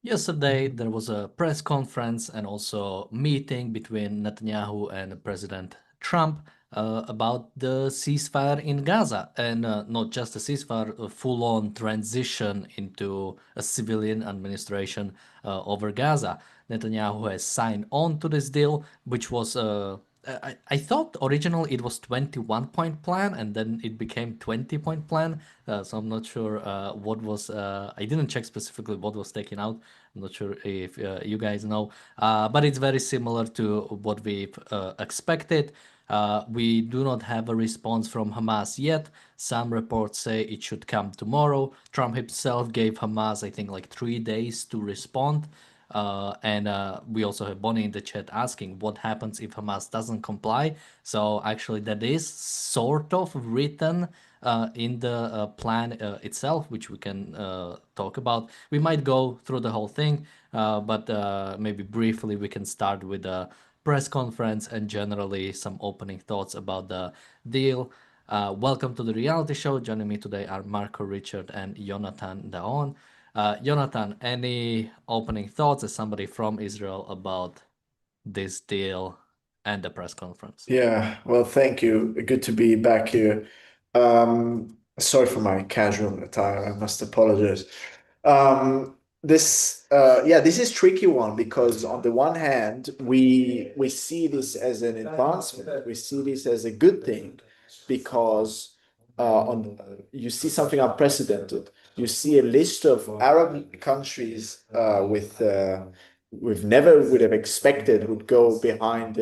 Yesterday, there was a press conference and also meeting between Netanyahu and President Trump about the ceasefire in Gaza, and not just a ceasefire, a full-on transition into a civilian administration over Gaza. Netanyahu has signed on to this deal, which was I thought originally it was 21-point plan and then it became 20-point plan. So I'm not sure what was. I didn't check specifically what was taken out. I'm not sure if you guys know, but it's very similar to what we've expected. We do not have a response from Hamas yet. Some reports say it should come tomorrow. Trump himself gave Hamas, I think, like 3 days to respond. And we also have Bonnie in the chat asking what happens if Hamas doesn't comply. So actually, that is sort of written in the plan itself, which we can talk about. We might go through the whole thing, but maybe briefly we can start with a press conference and generally some opening thoughts about the deal. Welcome to the reality show. Joining me today are Marco, Richard, and Jonathan Daon. Jonathan, any opening thoughts as somebody from Israel about this deal and the press conference? Yeah, well, thank you. Good to be back here. Sorry for my casual attire. I must apologize. This is tricky one because on the one hand, we see this as an advancement. We see this as a good thing because you see something unprecedented. You see a list of Arab countries with we've never would have expected would go behind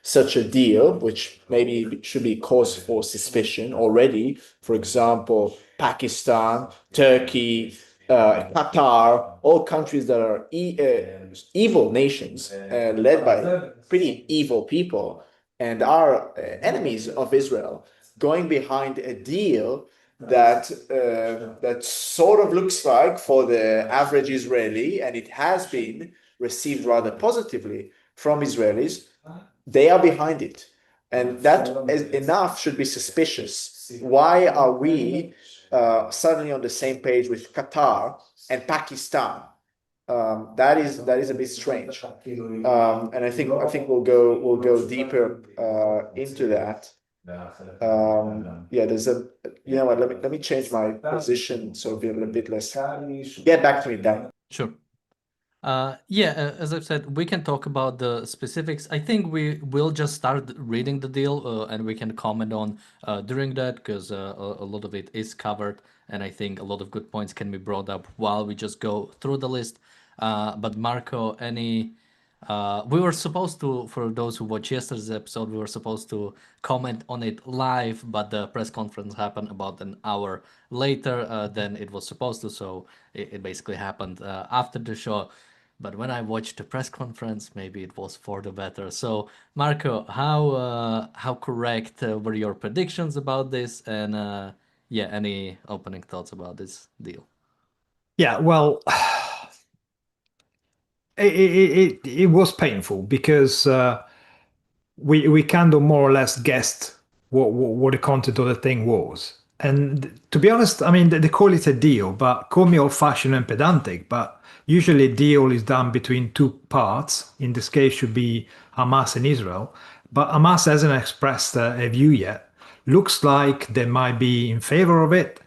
such a deal, which maybe should be cause for suspicion already. For example, Pakistan, Turkey, Qatar, all countries that are evil nations led by pretty evil people and are enemies of Israel, going behind a deal that sort of looks like for the average Israeli, and it has been received rather positively from Israelis, they are behind it. And that enough should be suspicious. Why are we suddenly on the same page with Qatar and Pakistan? That is a bit strange. And I think we'll go deeper into that. Yeah, there's a, you know what, let me change my position so it'll be a little bit less. Get back to me, Dan. Sure. As I've said, we can talk about the specifics. I think we will just start reading the deal and we can comment on during that because a lot of it is covered. And I think a lot of good points can be brought up while we just go through the list. But Marco, we were supposed to, for those who watched yesterday's episode, we were supposed to comment on it live, but the press conference happened about an hour later than it was supposed to. So it basically happened after the show. But when I watched the press conference, maybe it was for the better. So, Marco, how correct were your predictions about this? And any opening thoughts about this deal? Yeah, well, it was painful because we kind of more or less guessed what the content of the thing was. And to be honest, I mean, they call it a deal, but call me old-fashioned and pedantic, but usually a deal is done between two parts. In this case, should be Hamas and Israel. But Hamas hasn't expressed a view yet. Looks like they might be in favor of it.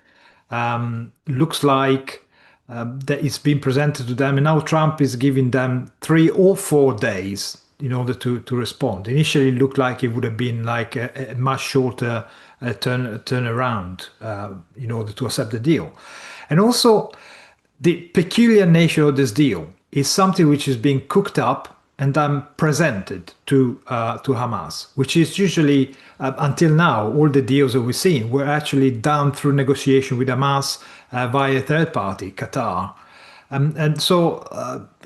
Looks like that it's been presented to them, and now Trump is giving them 3 or 4 days in order to respond. Initially, it looked like it would have been like a much shorter turnaround in order to accept the deal. And also, the peculiar nature of this deal is something which is being cooked up and then presented to Hamas, which is usually, until now, all the deals that we've seen were actually done through negotiation with Hamas via a third party, Qatar. And so,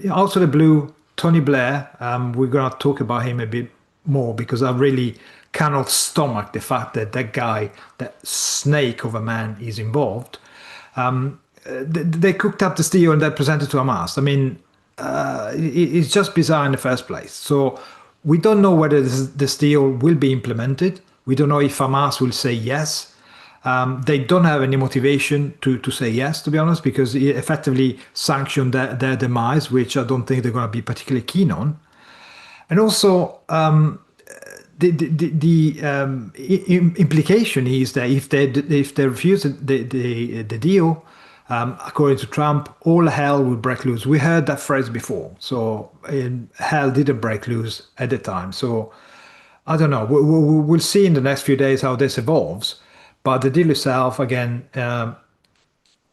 out of the blue, Tony Blair, we're going to talk about him a bit more because I really cannot stomach the fact that that guy, that snake of a man, is involved. They cooked up this deal and they presented to Hamas. I mean, it's just bizarre in the first place. So we don't know whether this deal will be implemented. We don't know if Hamas will say yes. They don't have any motivation to say yes, to be honest, because it effectively sanctioned their demise, which I don't think they're going to be particularly keen on. And also, the implication is that if they refuse the deal, according to Trump, all hell will break loose. We heard that phrase before, so hell didn't break loose at the time. So I don't know. We'll see in the next few days how this evolves. But the deal itself, again,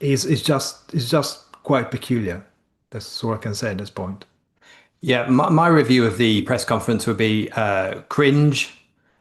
is just quite peculiar. That's all I can say at this point. Yeah, my review of the press conference would be cringe,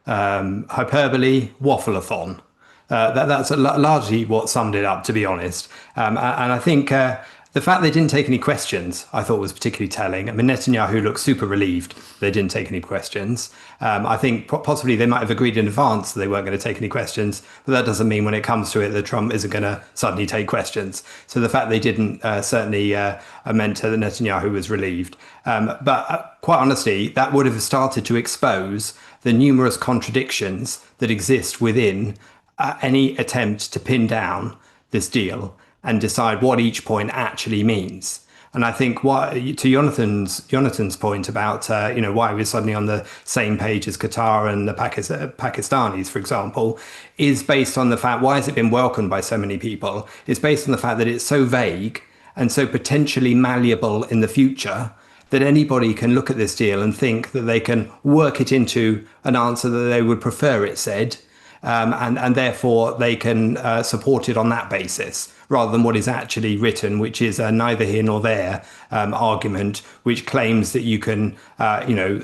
hyperbole, waffle-a-thon. That's largely what summed it up, to be honest. And I think the fact they didn't take any questions, I thought was particularly telling. I mean, Netanyahu looked super relieved they didn't take any questions. I think possibly they might have agreed in advance that they weren't going to take any questions, but that doesn't mean when it comes to it that Trump isn't going to suddenly take questions. So the fact they didn't certainly meant that Netanyahu was relieved. But quite honestly, that would have started to expose the numerous contradictions that exist within any attempt to pin down this deal and decide what each point actually means. And I think what to Jonathan's point about why we're suddenly on the same page as Qatar and the Pakistanis, for example, is based on the fact why has it been welcomed by so many people? It's based on the fact that it's so vague and so potentially malleable in the future that anybody can look at this deal and think that they can work it into an answer that they would prefer it said, and therefore they can support it on that basis rather than what is actually written, which is a neither here nor there argument, which claims that you can,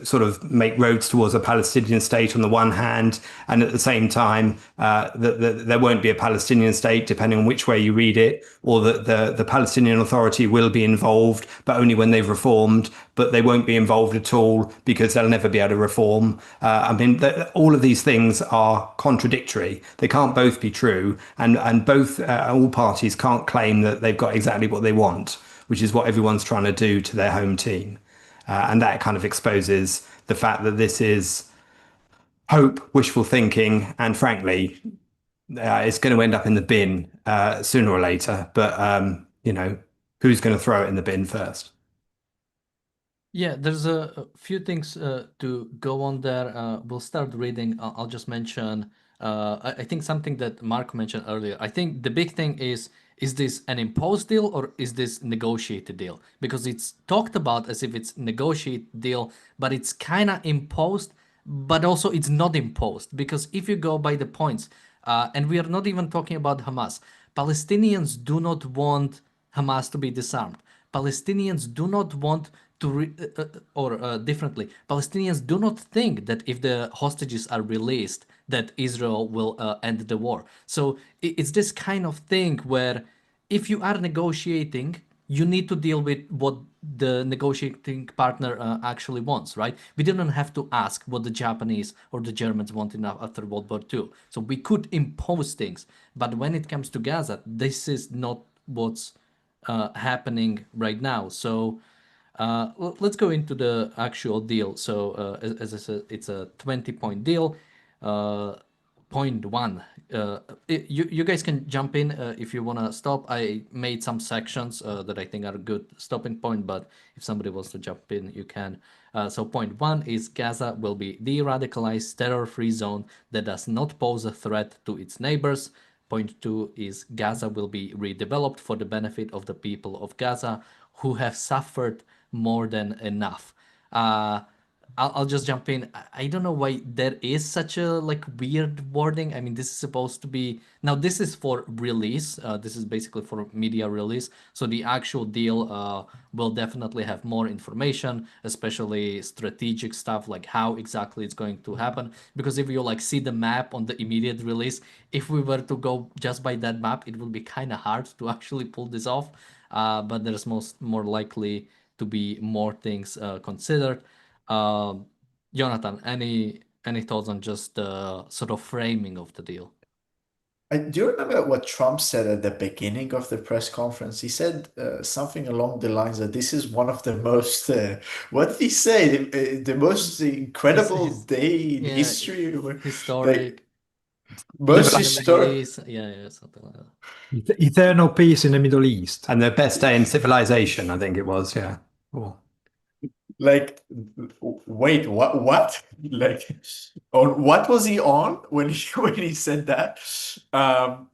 sort of make roads towards a Palestinian state on the one hand, and at the same time that there won't be a Palestinian state depending on which way you read it, or that the Palestinian Authority will be involved, but only when they've reformed, but they won't be involved at all because they'll never be able to reform. I mean, all of these things are contradictory. They can't both be true, and all parties can't claim that they've got exactly what they want, which is what everyone's trying to do to their home team. And that kind of exposes the fact that this is hope, wishful thinking, and frankly, it's going to end up in the bin sooner or later. But, who's going to throw it in the bin first? Yeah, there's a few things to go on there. We'll start reading. I'll just mention, I think something that Mark mentioned earlier. I think the big thing is this an imposed deal or is this negotiated deal? Because it's talked about as if it's negotiated deal, but it's kind of imposed, but also it's not imposed. Because if you go by the points, and we are not even talking about Hamas, Palestinians do not want Hamas to be disarmed. Palestinians do not want to, differently, Palestinians do not think that if the hostages are released, that Israel will end the war. So it's this kind of thing where if you are negotiating, you need to deal with what the negotiating partner actually wants, right? We didn't have to ask what the Japanese or the Germans wanted after World War II. So we could impose things. But when it comes to Gaza, this is not what's happening right now. So let's go into the actual deal. So as I said, it's a 20-point deal. Point one. You guys can jump in if you want to stop. I made some sections that I think are a good stopping point, but if somebody wants to jump in, you can. So point one is Gaza will be de-radicalized terror-free zone that does not pose a threat to its neighbors. Point two is Gaza will be redeveloped for the benefit of the people of Gaza who have suffered more than enough. I'll just jump in. I don't know why there is such a weird wording. I mean, this is supposed to be now. This is for release. This is basically for media release. So the actual deal will definitely have more information, especially strategic stuff like how exactly it's going to happen. Because if you see the map on the immediate release, if we were to go just by that map, it would be kind of hard to actually pull this off. But there's more likely to be more things considered. Jonathan, any thoughts on just the sort of framing of the deal? Do you remember what Trump said at the beginning of the press conference? He said something along the lines that this is one of the most, what did he say? The most incredible day in history. Historic. Mercy in the Middle stir. East. Yeah, something like that. Eternal peace in the Middle East. And the best day in civilization, I think it was. Yeah. Cool. Like, wait, what? Like, on what was he on when he when he said that?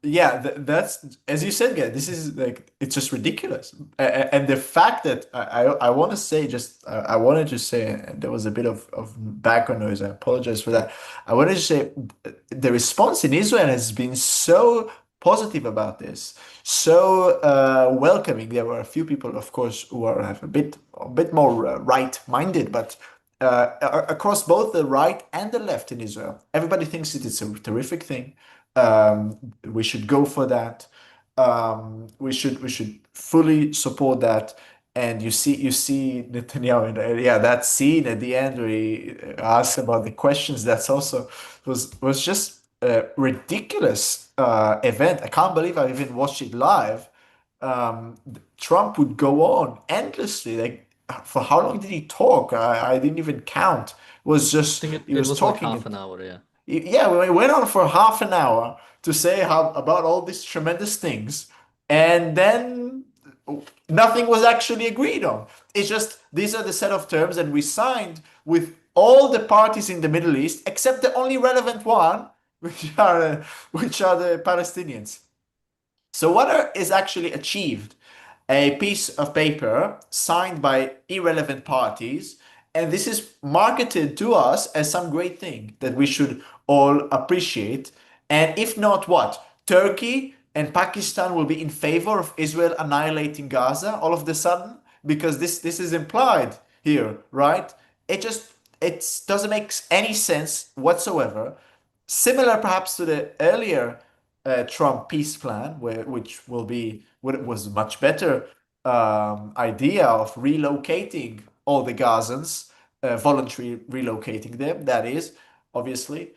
Yeah, that's as you said, guys. This is like it's just ridiculous. And the fact that I want to say just I wanted to say, and there was a bit of background noise. I apologize for that. I wanted to say the response in Israel has been so positive about this, so welcoming. There were a few people, of course, who are a bit more right-minded, but across both the right and the left in Israel, everybody thinks it is a terrific thing. We should go for that. We should fully support that. And you see Netanyahu, and yeah, that scene at the end where he asks about the questions. That's also was just a ridiculous event. I can't believe I even watched it live. Trump would go on endlessly. Like, for how long did he talk? I didn't even count. It was I just think it, he it was was like talking. half an hour. Yeah. Yeah, we went on for half an hour to say how about all these tremendous things, and then nothing was actually agreed on. It's just these are the set of terms, and we signed with all the parties in the Middle East except the only relevant one, which are the Palestinians. So what is actually achieved? A piece of paper signed by irrelevant parties, and this is marketed to us as some great thing that we should all appreciate. And if not, what? Turkey and Pakistan will be in favor of Israel annihilating Gaza all of the sudden? Because this is implied here, right? It doesn't make any sense whatsoever. Similar perhaps to the earlier Trump peace plan, which will be what was much better idea of relocating all the Gazans, voluntarily relocating them. That is obviously.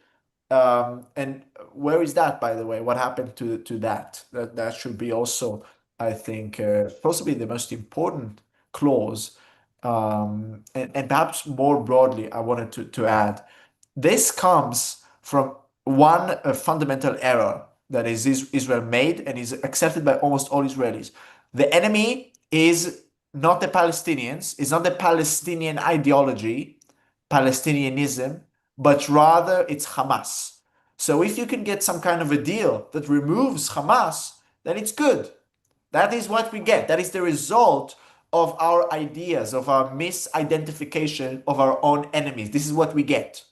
And where is that, by the way? What happened to that? That should be also, I think, possibly the most important clause. And perhaps more broadly, I wanted to add this comes from one fundamental error that Israel made and is accepted by almost all Israelis. The enemy is not the Palestinians, is not the Palestinian ideology, Palestinianism, but rather it's Hamas. So if you can get some kind of a deal that removes Hamas, then it's good. That is what we get. That is the result of our ideas, of our misidentification of our own enemies. This is what we get.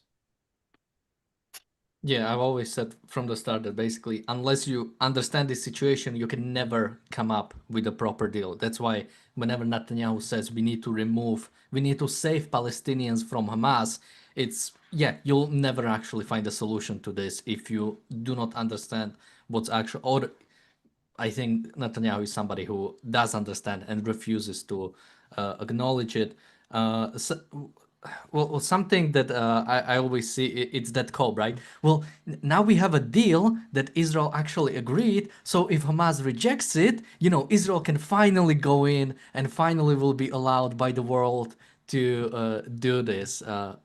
Yeah, I've always said from the start that basically, unless you understand the situation, you can never come up with a proper deal. That's why whenever Netanyahu says we need to save Palestinians from Hamas, yeah, you'll never actually find a solution to this if you do not understand what's actually, or I think Netanyahu is somebody who does understand and refuses to acknowledge it. Well, something that I always see, it's that call, right? Well, now we have a deal that Israel actually agreed. So if Hamas rejects it, Israel can finally go in and finally will be allowed by the world to do this.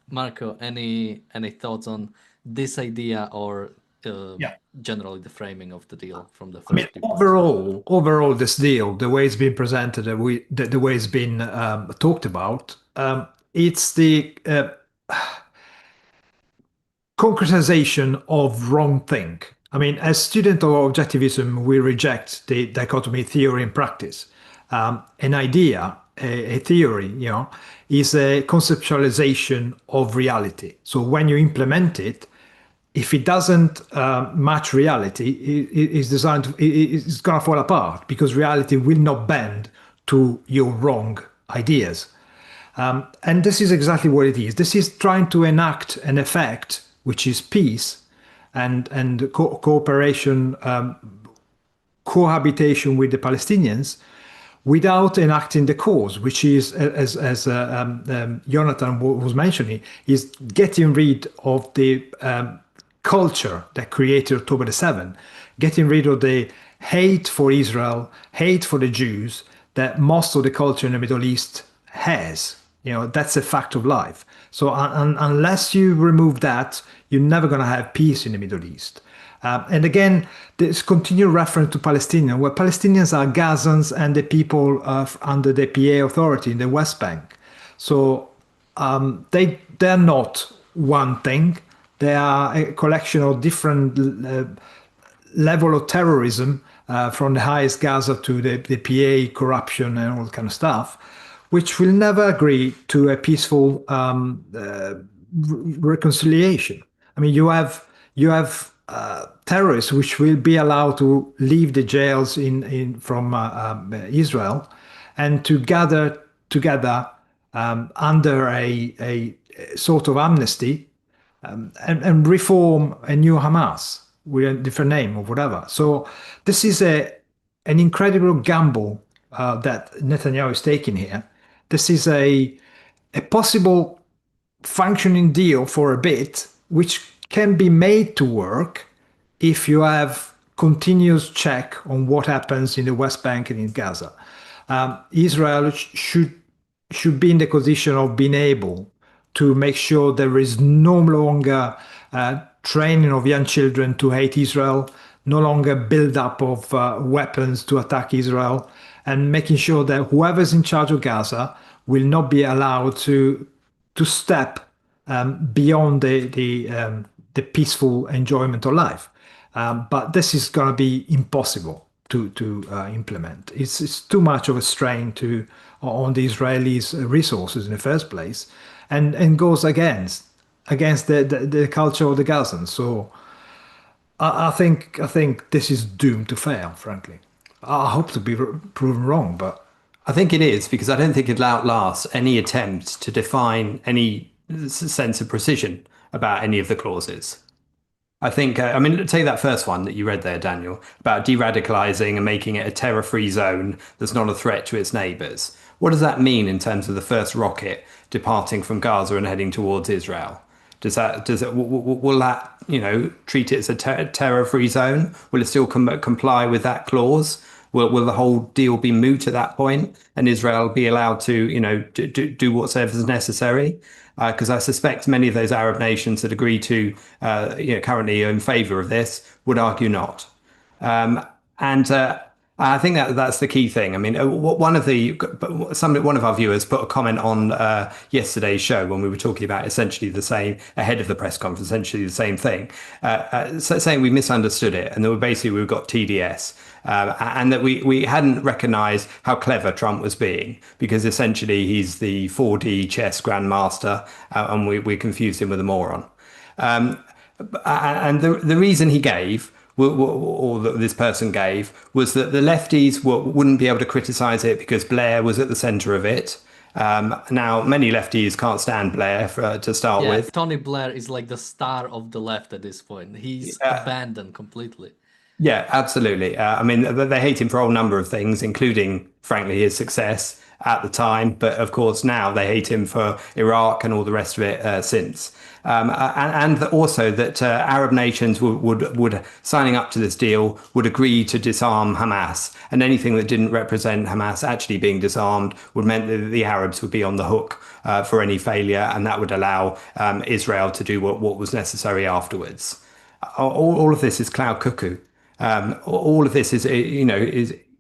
Marco, any thoughts on this idea or Yeah. generally the framing of the deal from the I mean, first few points? overall, this deal, the way it's been presented, the way it's been talked about, it's the concretization of wrong thing. I mean, as student of objectivism, we reject the dichotomy theory and practice. An idea, a theory, is a conceptualization of reality. So when you implement it, if it doesn't match reality, it's it's going to fall apart because reality will not bend to your wrong ideas. And this is exactly what it is. This is trying to enact an effect, which is peace and cooperation, cohabitation with the Palestinians, without enacting the cause, which is, as Jonathan was mentioning, is getting rid of the culture that created October the 7th, getting rid of the hate for Israel, hate for the Jews that most of the culture in the Middle East has. That's a fact of life. So unless you remove that, you're never going to have peace in the Middle East. And again, there's continued reference to Palestinians, where Palestinians are Gazans and the people under the PA authority in the West Bank. So they're not one thing. They are a collection of different level of terrorism, from the highest Gaza to the PA corruption and all kind of stuff, which will never agree to a peaceful reconciliation. I mean, you have terrorists which will be allowed to leave the jails from Israel and to gather together under a sort of amnesty, and reform a new Hamas with a different name or whatever. So this is an incredible gamble that Netanyahu is taking here. This is a possible functioning deal for a bit, which can be made to work if you have continuous check on what happens in the West Bank and in Gaza. Israel should be in the position of being able to make sure there is no longer training of young children to hate Israel, no longer build-up of weapons to attack Israel, and making sure that whoever's in charge of Gaza will not be allowed to step beyond the peaceful enjoyment of life. But this is going to be impossible to implement. It's too much of a strain on the Israelis' resources in the first place, and goes against the culture of the Gazans. So I think this is doomed to fail. Frankly, I hope to be proven wrong, but I think it is, because I don't think it'll outlast any attempt to define any sense of precision about any of the clauses. I think, I mean, take that first one that you read there, Daniel, about de-radicalizing and making it a terror-free zone that's not a threat to its neighbors. What does that mean in terms of the first rocket departing from Gaza and heading towards Israel? Will that, treat it as a terror-free zone? Will it still comply with that clause? Will the whole deal be moot at that point, and Israel be allowed to, do whatever is necessary? Because I suspect many of those Arab nations that agree to, currently in favour of this, would argue not. And I think that's the key thing. I mean, one of our viewers put a comment on yesterday's show when we were talking about essentially the same, ahead of the press conference, essentially the same thing, saying we misunderstood it, and that we've got TDS. And that we hadn't recognized how clever Trump was being, because essentially he's the 4D chess grandmaster, and we confused him with a moron. And the reason he gave, or that this person gave, was that the lefties wouldn't be able to criticize it because Blair was at the center of it. Now, many lefties can't stand Blair to start with. Tony Blair is like the star of the left at this point. He's abandoned completely. Yeah, absolutely. I mean, they hate him for a whole number of things, including, frankly, his success at the time. But of course, now they hate him for Iraq and all the rest of it since. And also that Arab nations would signing up to this deal would agree to disarm Hamas, and anything that didn't represent Hamas actually being disarmed would mean that the Arabs would be on the hook for any failure, and that would allow Israel to do what was necessary afterwards. All of this is cloud cuckoo. All of this is,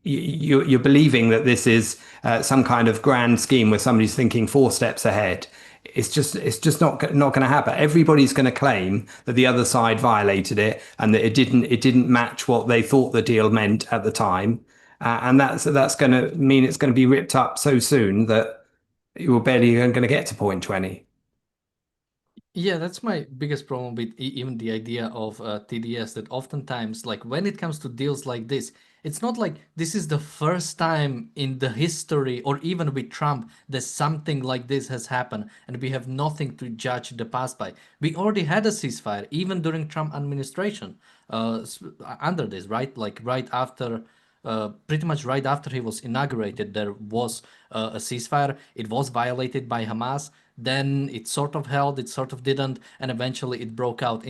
you're believing that this is some kind of grand scheme where somebody's thinking 4 steps ahead. It's just not going to happen. Everybody's going to claim that the other side violated it and that it didn't match what they thought the deal meant at the time, and that's going to mean it's going to be ripped up so soon that you're barely going to get to point 20. Yeah, that's my biggest problem with even the idea of TDS, that oftentimes, like when it comes to deals like this, it's not like this is the first time in the history, or even with Trump, that something like this has happened, and we have nothing to judge the past by. We already had a ceasefire, even during Trump administration, under this, right? Like right after, pretty much right after he was inaugurated, there was a ceasefire. It was violated by Hamas. Then it sort of held, it sort of didn't, and eventually it broke out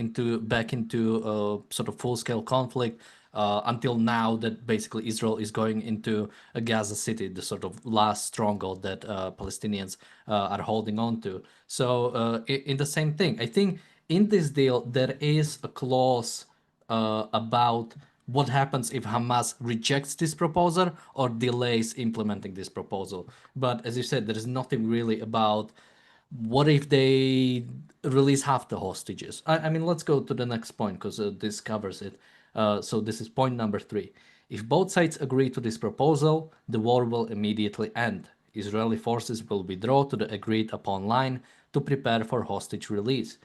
back into sort of full-scale conflict, until now that basically Israel is going into a Gaza City, the sort of last stronghold that Palestinians are holding on to. So in the same thing, I think in this deal there is a clause about what happens if Hamas rejects this proposal or delays implementing this proposal. But as you said, there is nothing really about what if they release half the hostages. I mean, let's go to the next point because this covers it. So this is point number 3. If both sides agree to this proposal, the war will immediately end. Israeli forces will withdraw to the agreed upon line to prepare for hostage release.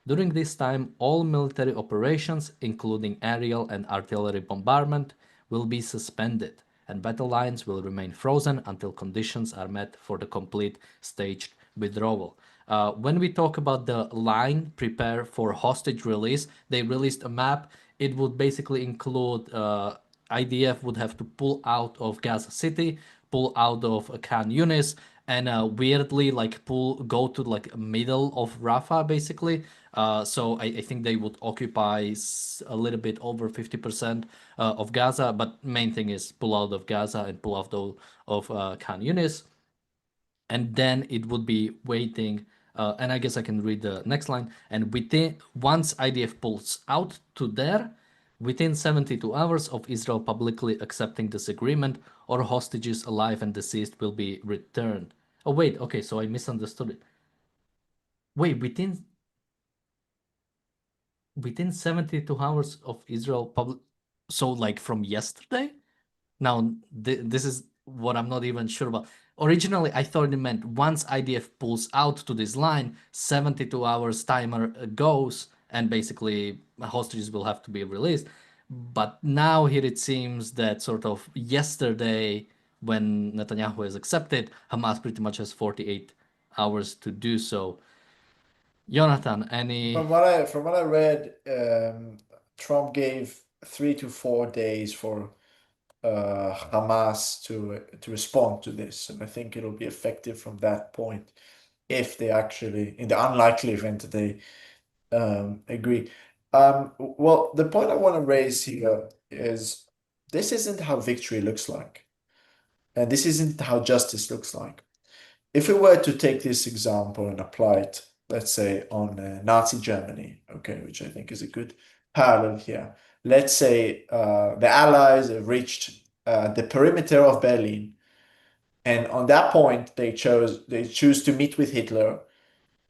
During this time, all military operations, including aerial and artillery bombardment, will be suspended, and battle lines will remain frozen until conditions are met for the complete staged withdrawal. When we talk about the line prepare for hostage release, they released a map. It would basically include IDF would have to pull out of Gaza City, pull out of Khan Yunis, and weirdly go to like middle of Rafah basically. So I think they would occupy a little bit over 50% of Gaza, but main thing is pull out of Gaza and pull out of Khan Yunis, and then it would be waiting. And I guess I can read the next line. And once IDF pulls out to there, within 72 hours of Israel publicly accepting this agreement, all hostages alive and deceased will be returned. Oh wait, okay, so I misunderstood it. Wait, within 72 hours of Israel public, so like from yesterday? Now, this is what I'm not even sure about. Originally, I thought it meant once IDF pulls out to this line, 72 hours timer goes, and basically hostages will have to be released. But now here it seems that sort of yesterday, when Netanyahu has accepted, Hamas pretty much has 48 hours to do so. Jonathan, any... From what I read, Trump gave 3 to 4 days for Hamas to respond to this, and I think it'll be effective from that point if they actually, in the unlikely event that they agree. Well, the point I want to raise here is this isn't how victory looks like, and this isn't how justice looks like. If we were to take this example and apply it, let's say, on Nazi Germany, okay, which I think is a good parallel here. Let's say the Allies have reached the perimeter of Berlin, and on that point they choose to meet with Hitler,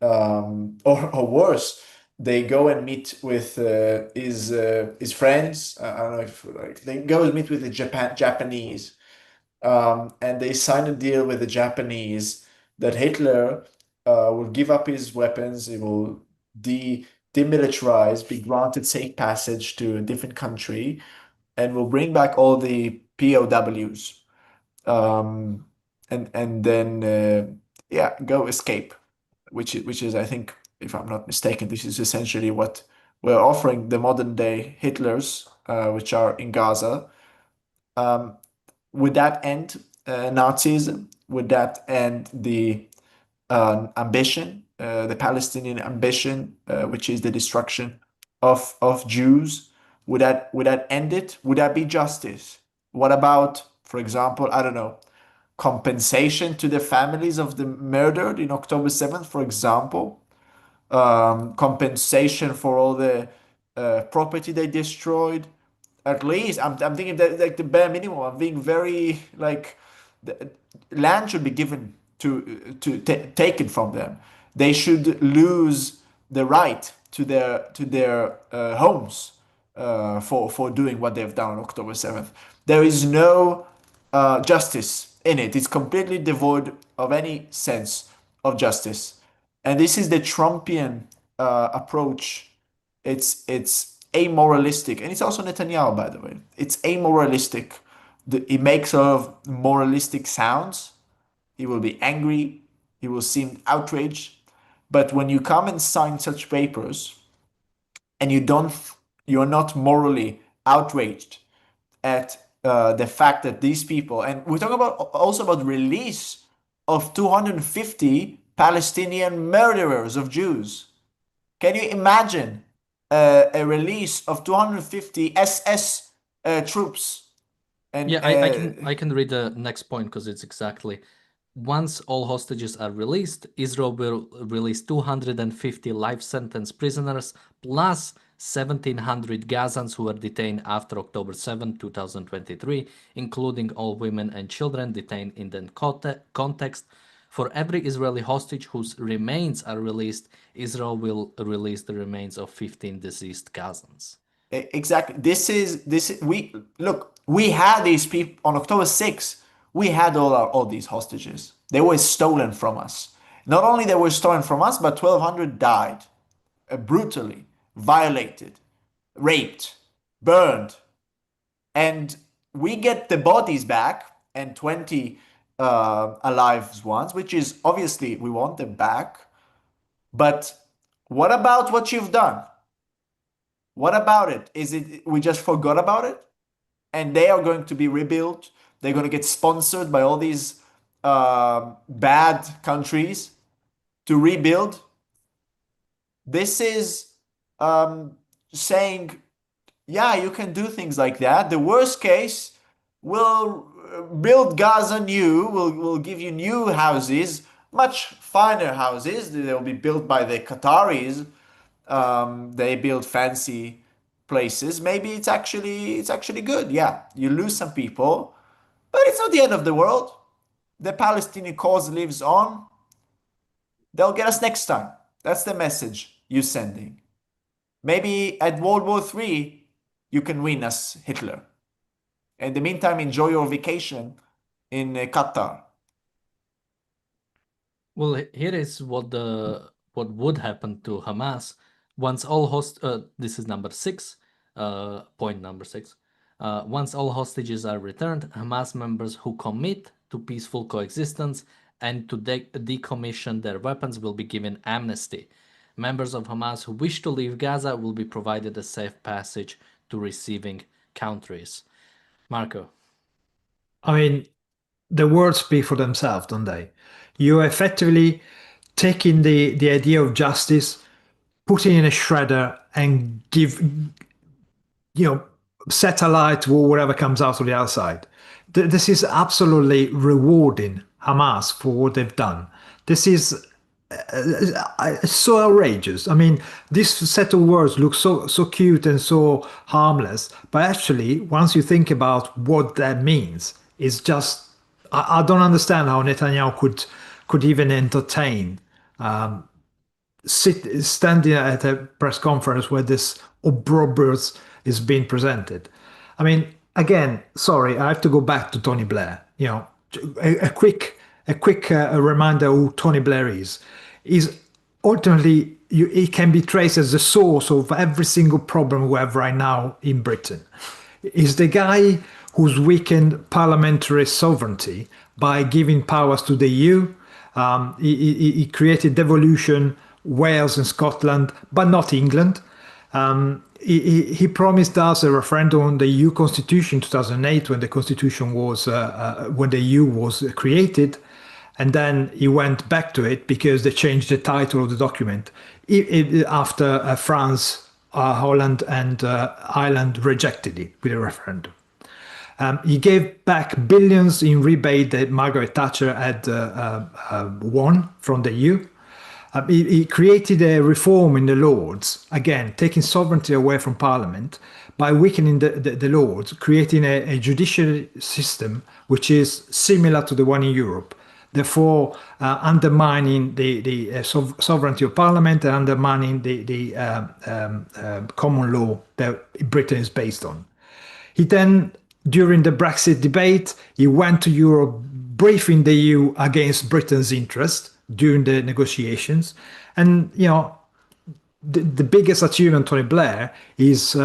or worse, they go and meet with his friends. I don't know if like they go and meet with the Japanese, and they sign a deal with the Japanese that Hitler will give up his weapons, he will demilitarize, be granted safe passage to a different country, and will bring back all the POWs, and then yeah, go escape, which is I think, if I'm not mistaken, this is essentially what we're offering the modern day Hitlers, which are in Gaza. Would that end Nazism? Would that end the ambition, the Palestinian ambition, which is the destruction of Jews? Would that end it? Would that be justice? What about, for example, I don't know, compensation to the families of the murdered in October 7th, for example? Compensation for all the property they destroyed? At least I'm thinking that like the bare minimum. I'm being very like the land should be given taken from them. They should lose the right to their homes for doing what they've done on October 7th. There is no justice in it. It's completely devoid of any sense of justice. And this is the Trumpian approach. It's amoralistic, and it's also Netanyahu, by the way. It's amoralistic. He makes a lot of moralistic sounds. He will be angry. He will seem outraged. But when you come and sign such papers, and you're not morally outraged at the fact that these people, and we're talking about also about release of 250 Palestinian murderers of Jews. Can you imagine a release of 250 SS troops? And Yeah, I can read the next point because it's exactly once all hostages are released, Israel will release 250 life sentence prisoners plus 1,700 Gazans who were detained after October 7, 2023, including all women and children detained in that context. For every Israeli hostage whose remains are released, Israel will release the remains of 15 deceased Gazans. Exactly. We had these people on October 6th. We had all these hostages. They were stolen from us. Not only they were stolen from us, but 1,200 died brutally, violated, raped, burned, and we get the bodies back and 20 alive ones, which is obviously we want them back. But what about what you've done? What about it? Is it we just forgot about it? And they are going to be rebuilt. They're going to get sponsored by all these bad countries to rebuild. This is saying, yeah, you can do things like that. The worst case, we'll build Gaza new. We'll give you new houses, much finer houses. They'll be built by the Qataris. They build fancy places. Maybe it's actually good. Yeah, you lose some people, but it's not the end of the world. The Palestinian cause lives on. They'll get us next time. That's the message you're sending. Maybe at World War III, you can win us Hitler. In the meantime, enjoy your vacation in Qatar. Well, here is what would happen to Hamas once all this is number 6, point number 6. Once all hostages are returned, Hamas members who commit to peaceful coexistence and to decommission their weapons will be given amnesty. Members of Hamas who wish to leave Gaza will be provided a safe passage to receiving countries. Marco. I mean, the words speak for themselves, don't they? You're effectively taking the idea of justice, putting in a shredder, and satellite or whatever comes out of the outside. This is absolutely rewarding Hamas for what they've done. This is so outrageous. I mean, this set of words look so cute and so harmless, but actually, once you think about what that means, it's just I don't understand how Netanyahu could even entertain standing at a press conference where this opprobrious is being presented. I mean, again, sorry, I have to go back to Tony Blair. A quick reminder who Tony Blair is ultimately he can be traced as the source of every single problem we have right now in Britain. Is the guy who's weakened parliamentary sovereignty by giving powers to the EU. He created devolution, Wales and Scotland, but not England. He promised us a referendum on the EU constitution in 2008 when the constitution was when the EU was created, and then he went back to it because they changed the title of the document after France, Holland and Ireland rejected it with a referendum. He gave back billions in rebate that Margaret Thatcher had won from the EU. He created a reform in the Lords, again, taking sovereignty away from Parliament by weakening the Lords, creating a judicial system which is similar to the one in Europe, therefore undermining the sovereignty of Parliament and undermining the common law that Britain is based on. He then, during the Brexit debate, he went to Europe briefing the EU against Britain's interest during the negotiations. And, the biggest achievement of Tony Blair is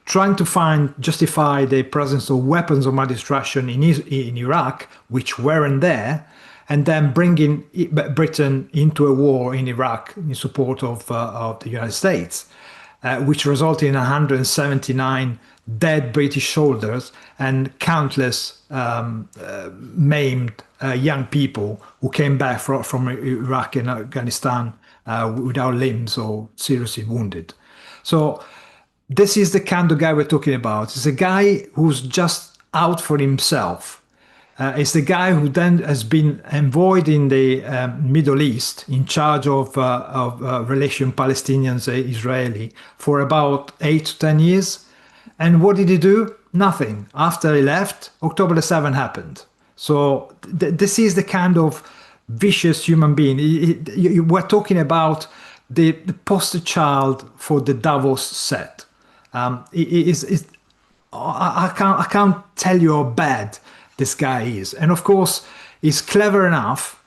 trying to justify the presence of weapons of mass destruction in Iraq, which weren't there, and then bringing Britain into a war in Iraq in support of the United States, which resulted in 179 dead British soldiers and countless maimed young people who came back from Iraq and Afghanistan without limbs or seriously wounded. So this is the kind of guy we're talking about. It's a guy who's just out for himself. Is the guy who then has been envoyed in the Middle East in charge of relation Palestinians Israeli for about 8 to 10 years. And what did he do? Nothing. After he left, October the 7th happened. So this is the kind of vicious human being. We're talking about the poster child for the Davos set. I can't tell you how bad this guy is. And of course, he's clever enough.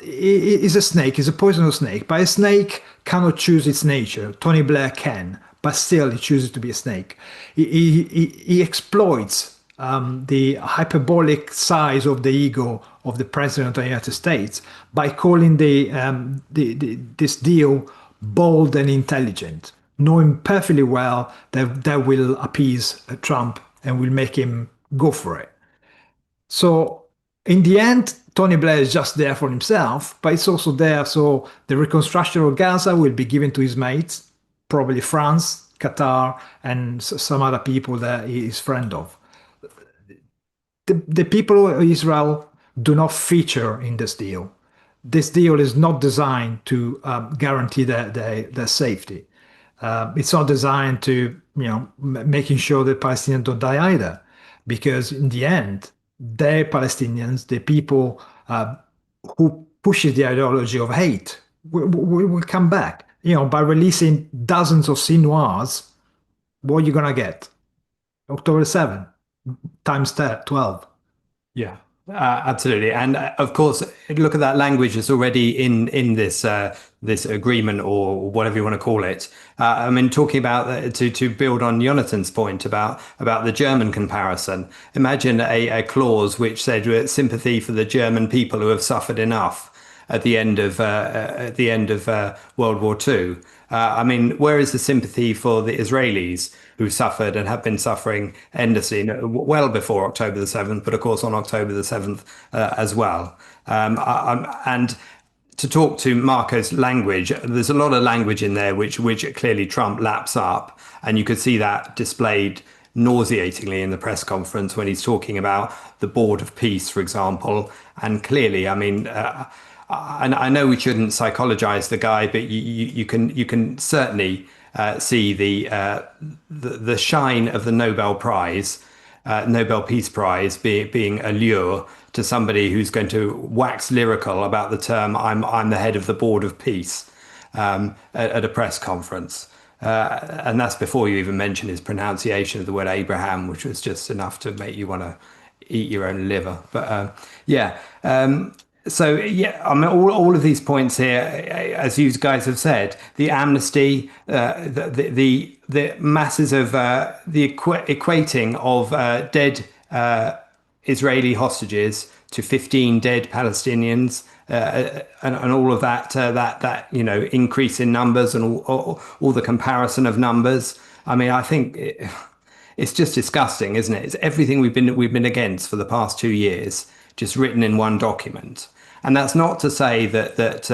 He's a snake, he's a poisonous snake, but a snake cannot choose its nature. Tony Blair can, but still he chooses to be a snake. He exploits the hyperbolic size of the ego of the president of the United States by calling this deal bold and intelligent, knowing perfectly well that that will appease Trump and will make him go for it. So in the end, Tony Blair is just there for himself, but it's also there so the reconstruction of Gaza will be given to his mates, probably France, Qatar, and some other people that he is friend of. The people of Israel do not feature in this deal. This deal is not designed to guarantee their safety. It's not designed to, making sure that Palestinians don't die either, because in the end, they're Palestinians, the people who pushes the ideology of hate, will come back. By releasing dozens of Sinwars, what are you gonna get? October 7 times 12. Yeah, absolutely. And of course, look at that language that's already in this agreement or whatever you want to call it. I mean, talking about to build on Jonathan's point about the German comparison. Imagine a clause which said sympathy for the German people who have suffered enough at the end of World War II. I mean, where is the sympathy for the Israelis who suffered and have been suffering endlessly, well before October the 7th, but of course on October the 7th as well? And to talk to Marco's language, there's a lot of language in there which clearly Trump laps up, and you could see that displayed nauseatingly in the press conference when he's talking about the Board of Peace, for example. And clearly, I mean, I know we shouldn't psychologize the guy, but you can certainly see the shine of the Nobel Prize, Nobel Peace Prize, being a lure to somebody who's going to wax lyrical about the term "I'm the head of the Board of Peace" at a press conference. And that's before you even mention his pronunciation of the word Abraham, which was just enough to make you want to eat your own liver. But yeah. So yeah, I mean, all of these points here, as you guys have said, the amnesty, the masses of the equating of dead Israeli hostages to 15 dead Palestinians, and all of that increase in numbers and all the comparison of numbers. I mean, I think it's just disgusting, isn't it? It's everything we've been against for the past 2 years, just written in one document. And that's not to say that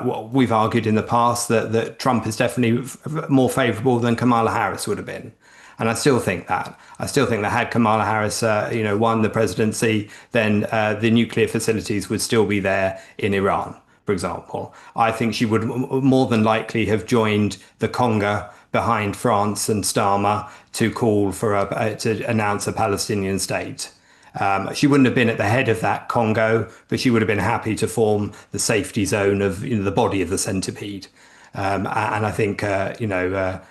what we've argued in the past that Trump is definitely more favorable than Kamala Harris would have been. And I still think that. I still think that had Kamala Harris, won the presidency, then the nuclear facilities would still be there in Iran, for example. I think she would more than likely have joined the conga behind France and Starmer to call for to announce a Palestinian state. She wouldn't have been at the head of that Congo, but she would have been happy to form the safety zone of the body of the centipede. And I think the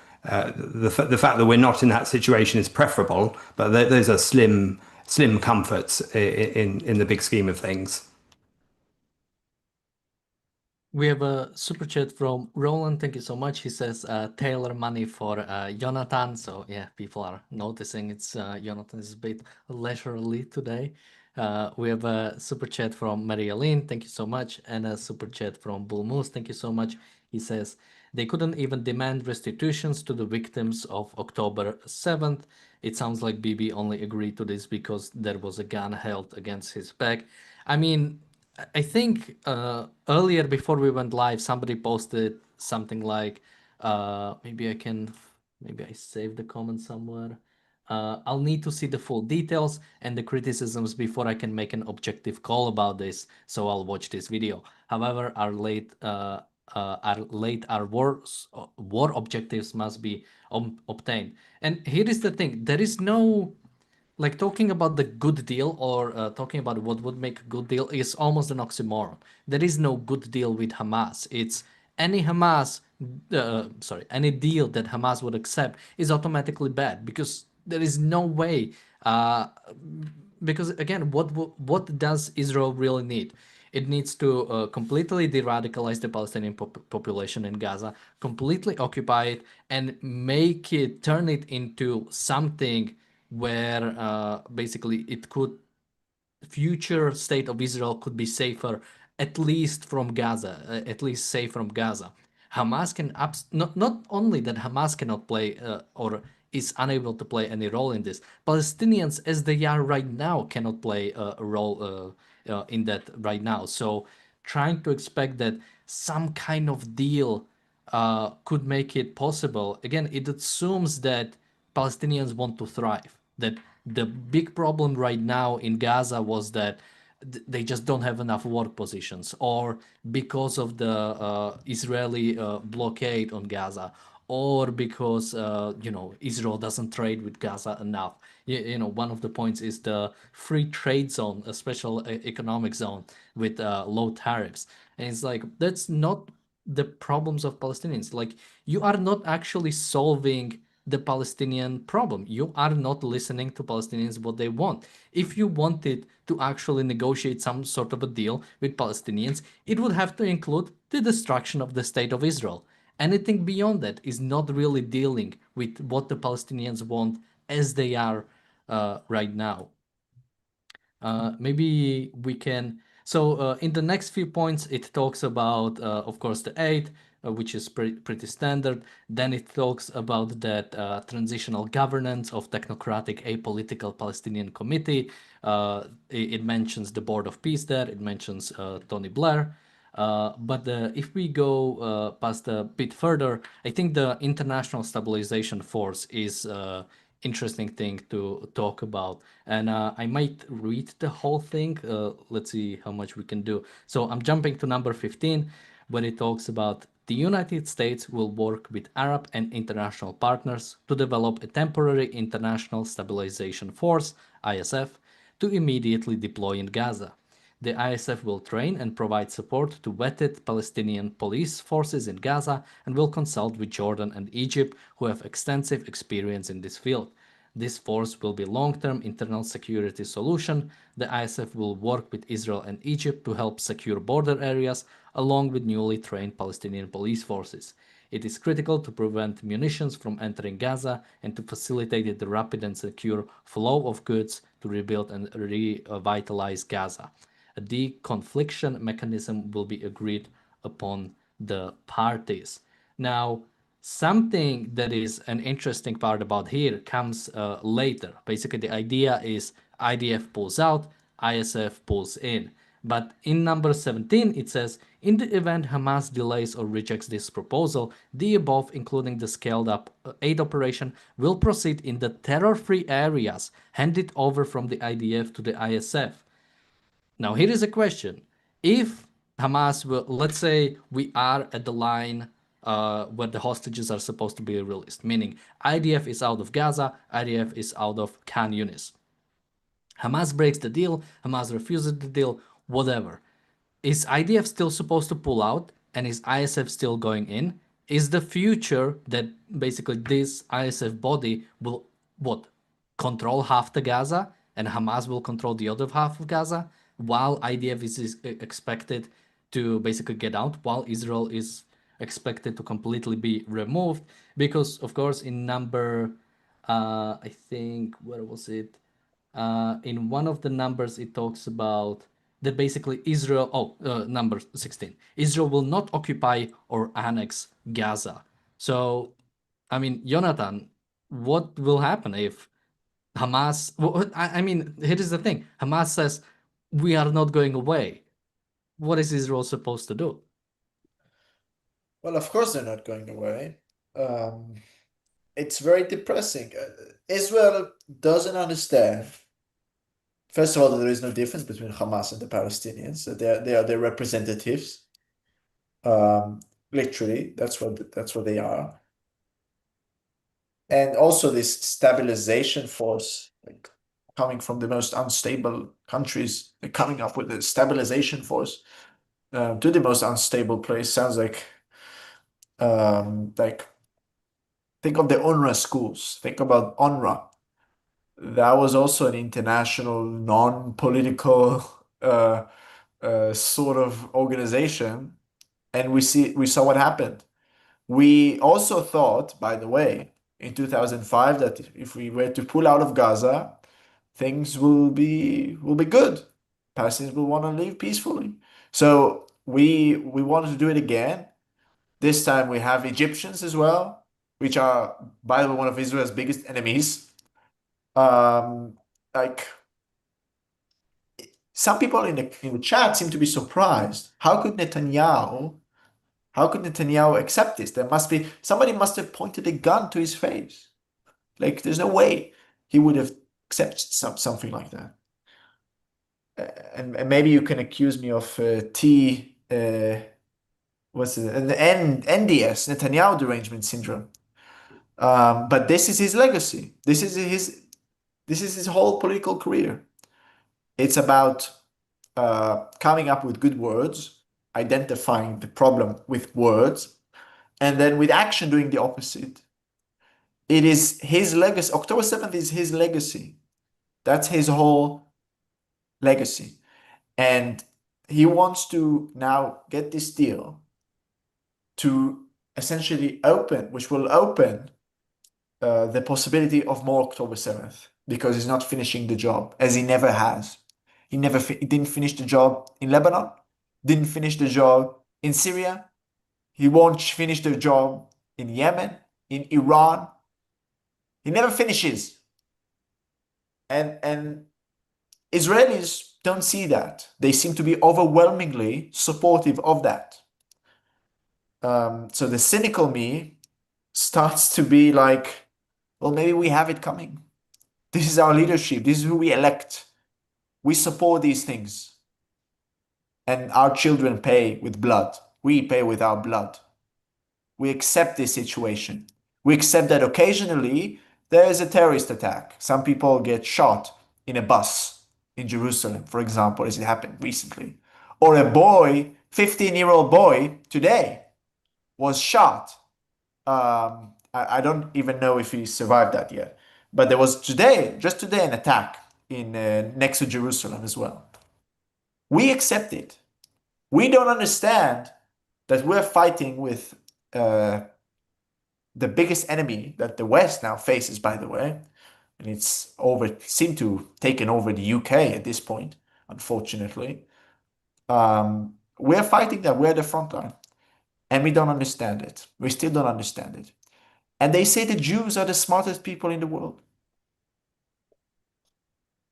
fact that we're not in that situation is preferable, but those are slim comforts in the big scheme of things. We have a super chat from Roland. Thank you so much. He says tailor money for Jonathan. So yeah, people are noticing it's Jonathan is a bit leisurely today. We have a super chat from Maria-Lynn. Thank you so much. And a super chat from Bull Moose. Thank you so much. He says they couldn't even demand restitutions to the victims of October 7th. It sounds like Bibi only agreed to this because there was a gun held against his back. I mean, I think earlier before we went live, somebody posted something like, maybe I saved the comment somewhere. I'll need to see the full details and the criticisms before I can make an objective call about this, so I'll watch this video. However, our war objectives must be obtained. And here is the thing: there is no like talking about the good deal or talking about what would make a good deal is almost an oxymoron. There is no good deal with Hamas. It's any any deal that Hamas would accept is automatically bad because there is no way. Because again, what does Israel really need? It needs to completely de-radicalize the Palestinian population in Gaza, completely occupy it, and turn it into something where basically future state of Israel could be safer, at least from Gaza, at least safe from Gaza. Hamas can not only that Hamas cannot play or is unable to play any role in this. Palestinians, as they are right now, cannot play a role in that right now. So trying to expect that some kind of deal could make it possible, again, it assumes that Palestinians want to thrive. That the big problem right now in Gaza was that they just don't have enough work positions, or because of the Israeli blockade on Gaza, or because Israel doesn't trade with Gaza enough. One of the points is the free trade zone, a special economic zone with low tariffs, and it's like that's not the problems of Palestinians. Like you are not actually solving the Palestinian problem. You are not listening to Palestinians what they want. If you wanted to actually negotiate some sort of a deal with Palestinians, it would have to include the destruction of the state of Israel. Anything beyond that is not really dealing with what the Palestinians want as they are right now. Maybe we can. So in the next few points, it talks about, of course, the aid, which is pretty standard. Then it talks about that transitional governance of technocratic apolitical Palestinian committee. It mentions the Board of Peace there. It mentions Tony Blair. But if we go past a bit further, I think the International Stabilization Force is interesting thing to talk about, and I might read the whole thing. Let's see how much we can do. So I'm jumping to number 15, where it talks about the United States will work with Arab and international partners to develop a temporary international stabilization force, ISF, to immediately deploy in Gaza. The ISF will train and provide support to vetted Palestinian police forces in Gaza and will consult with Jordan and Egypt, who have extensive experience in this field. This force will be a long-term internal security solution. The ISF will work with Israel and Egypt to help secure border areas, along with newly trained Palestinian police forces. It is critical to prevent munitions from entering Gaza and to facilitate the rapid and secure flow of goods to rebuild and revitalize Gaza. A deconfliction mechanism will be agreed upon the parties. Now, something that is an interesting part about here comes later. Basically, the idea is IDF pulls out, ISF pulls in. But in number 17, it says, in the event Hamas delays or rejects this proposal, the above, including the scaled up aid operation, will proceed in the terror-free areas handed over from the IDF to the ISF. Now, here is a question. If Hamas will, let's say we are at the line where the hostages are supposed to be released, meaning IDF is out of Gaza, IDF is out of Khan Yunis. Hamas breaks the deal, Hamas refuses the deal, whatever. Is IDF still supposed to pull out and is ISF still going in? Is the future that basically this ISF body will control half the Gaza and Hamas will control the other half of Gaza while IDF is expected to basically get out, while Israel is expected to completely be removed? Because of course in number I think where was it? In one of the numbers it talks about that basically Israel, number 16, Israel will not occupy or annex Gaza. So, I mean, Jonathan, what will happen if Hamas, I mean, here is the thing. Hamas says, we are not going away. What is Israel supposed to do? Well, of course they're not going away. it's very depressing. Israel doesn't understand. First of all, there is no difference between Hamas and the Palestinians. They are their representatives. Literally, that's what they are. And also this stabilization force, like coming from the most unstable countries, coming up with a stabilization force to the most unstable place sounds like think of the UNRWA schools. Think about UNRWA. That was also an international, non-political sort of organization, and we saw what happened. We also thought, by the way, in 2005, that if we were to pull out of Gaza, things will be good. Palestinians will want to live peacefully. So we wanted to do it again. This time we have Egyptians as well, which are, by the way, one of Israel's biggest enemies. Like some people in the chat seem to be surprised. How could Netanyahu accept this? Somebody must have pointed a gun to his face. Like there's no way he would have accepted something like that. And maybe you can accuse me of what's it? An NDS, Netanyahu derangement syndrome. But this is his legacy. This is his whole political career. It's about coming up with good words, identifying the problem with words, and then with action doing the opposite. It is his legacy. October 7th is his legacy. That's his whole legacy. And he wants to now get this deal to essentially open, which will open the possibility of more October 7th, because he's not finishing the job, as he never has. He didn't finish the job in Lebanon, didn't finish the job in Syria. He won't finish the job in Yemen, in Iran. He never finishes. And Israelis don't see that. They seem to be overwhelmingly supportive of that. So the cynical me starts to be like, well, maybe we have it coming. This is our leadership. This is who we elect. We support these things. And our children pay with blood. We pay with our blood. We accept this situation. We accept that occasionally there is a terrorist attack. Some people get shot in a bus in Jerusalem, for example, as it happened recently. Or a boy, 15-year-old boy today was shot. I don't even know if he survived that yet. But there was just today, an attack in next to Jerusalem as well. We accept it. We don't understand that we're fighting with the biggest enemy that the West now faces, by the way. And it's seemed to taken over the UK at this point, unfortunately. We're fighting that. We're the front line. And we don't understand it. We still don't understand it. And they say the Jews are the smartest people in the world.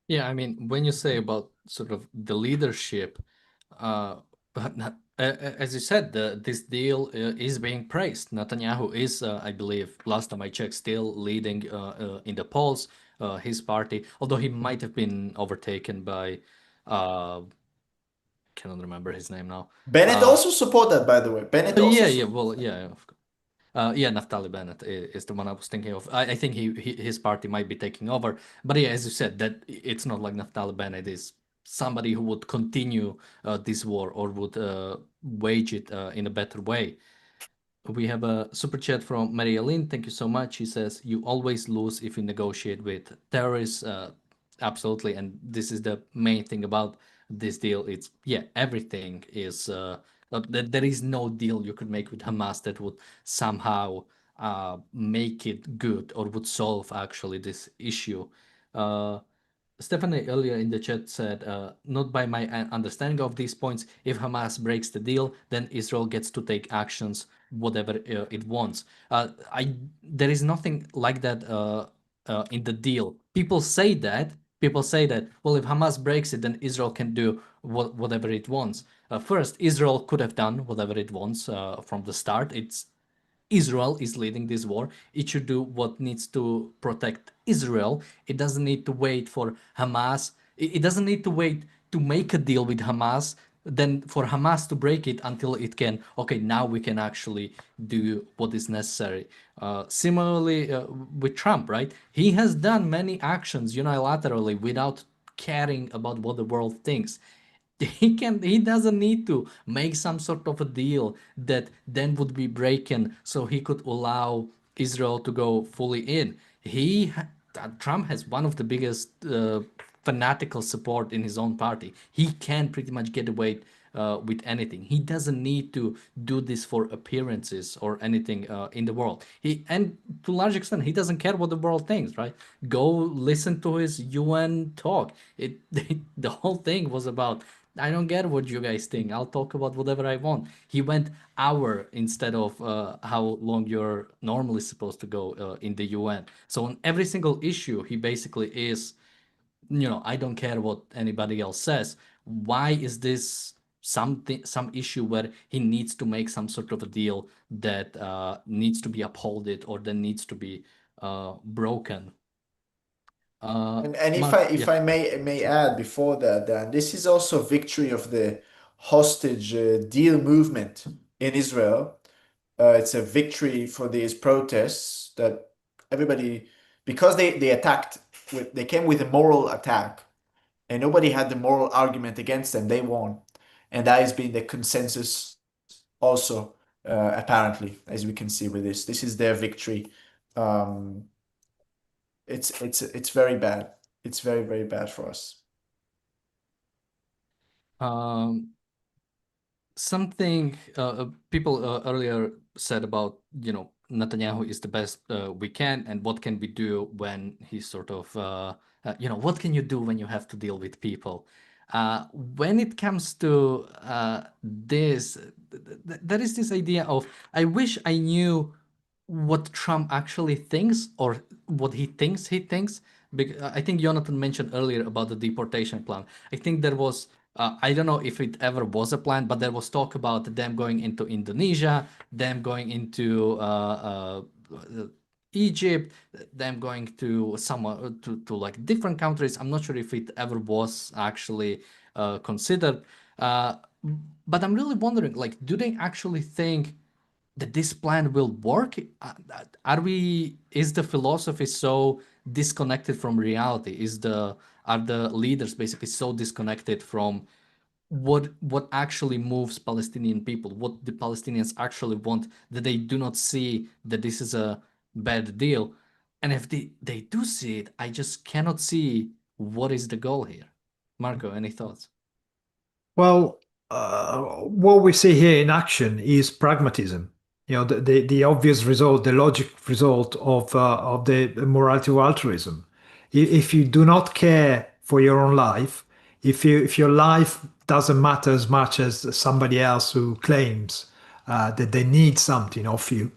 Yeah, I mean, when you say about sort of the leadership, as you said, this deal is being praised. Netanyahu is, I believe, last time I checked, still leading in the polls, his party, although he might have been overtaken by, cannot remember his name now. Bennett also support that, by the way. Bennett also Yeah, well, yeah, of course. Yeah, Naftali Bennett is the one I was thinking of. I think his party might be taking over. But yeah, as you said, that it's not like Naftali Bennett is somebody who would continue this war or would wage it in a better way. We have a super chat from Maria Lynn. Thank you so much. She says, you always lose if you negotiate with terrorists. Absolutely. And this is the main thing about this deal. It's, yeah, everything is, there is no deal you could make with Hamas that would somehow make it good or would solve actually this issue. Stephanie earlier in the chat said, not by my understanding of these points, if Hamas breaks the deal, then Israel gets to take actions, whatever it wants. There is nothing like that in the deal. People say that, well, if Hamas breaks it, then Israel can do whatever it wants. First, Israel could have done whatever it wants from the start. It's Israel is leading this war. It should do what needs to protect Israel. It doesn't need to wait for Hamas. It doesn't need to wait to make a deal with Hamas, then for Hamas to break it until it can, okay, now we can actually do what is necessary. Similarly, with Trump, right? He has done many actions unilaterally without caring about what the world thinks. He doesn't need to make some sort of a deal that then would be broken so he could allow Israel to go fully in. Trump has one of the biggest fanatical support in his own party. He can pretty much get away with anything. He doesn't need to do this for appearances or anything in the world. And to a large extent, he doesn't care what the world thinks, right? Go listen to his UN talk. The whole thing was about, I don't care what you guys think. I'll talk about whatever I want. He went hour instead of how long you're normally supposed to go in the UN. So on every single issue, he basically is, I don't care what anybody else says. Why is this some issue where he needs to make some sort of a deal that needs to be upholded or that needs to be broken? And Mark, if I may add before that, Dan, this is also a victory of the hostage deal movement in Israel. It's a victory for these protests that everybody, because they attacked they came with a moral attack, and nobody had the moral argument against them. They won, and that has been the consensus also, apparently, as we can see with this. This is their victory. It's very bad. It's very, very bad for us. Something people earlier said about, Netanyahu is the best we can, and what can we do when he's sort of, what can you do when you have to deal with people? When it comes to this, there is this idea of, I wish I knew what Trump actually thinks or what he thinks he thinks. I think Jonathan mentioned earlier about the deportation plan. I think there was, I don't know if it ever was a plan, but there was talk about them going into Indonesia, them going into Egypt, them going to some to like different countries. I'm not sure if it ever was actually considered. But I'm really wondering, like, do they actually think that this plan will work? Is the philosophy so disconnected from reality? Are the leaders basically so disconnected from what actually moves Palestinian people, what the Palestinians actually want, that they do not see that this is a bad deal? And if they do see it, I just cannot see what is the goal here. Marco, any thoughts? Well, what we see here in action is pragmatism. The obvious result, the logic result of the morality of altruism. If you do not care for your own life, if your life doesn't matter as much as somebody else who claims that they need something of you,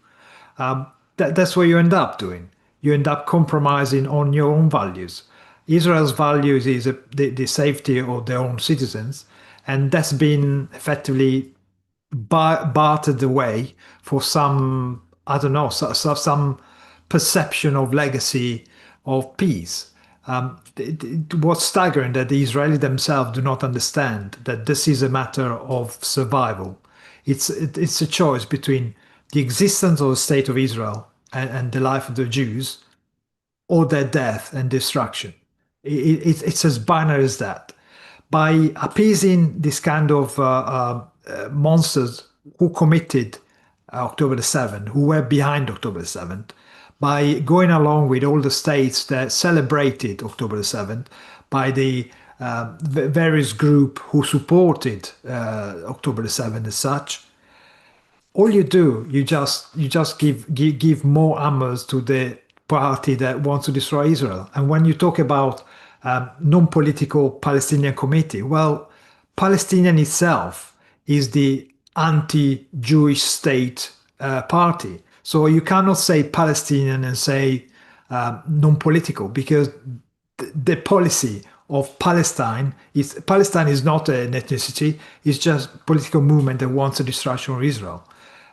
that's what you end up doing. You end up compromising on your own values. Israel's values is the safety of their own citizens, and that's been effectively bartered away for some, I don't know, some perception of legacy of peace. What's staggering that the Israelis themselves do not understand that this is a matter of survival. It's a choice between the existence of the state of Israel and the life of the Jews, or their death and destruction. It's as binary as that. By appeasing this kind of monsters who committed October the 7th, who were behind October the 7th, by going along with all the states that celebrated October the 7th, by the various groups who supported October the 7th as such, all you do, you just give more ammo to the party that wants to destroy Israel. And when you talk about non-political Palestinian committee, well, Palestinian itself is the anti-Jewish state party. So you cannot say Palestinian and say non-political, because the policy of Palestine is not an ethnicity, it's just a political movement that wants a destruction of Israel.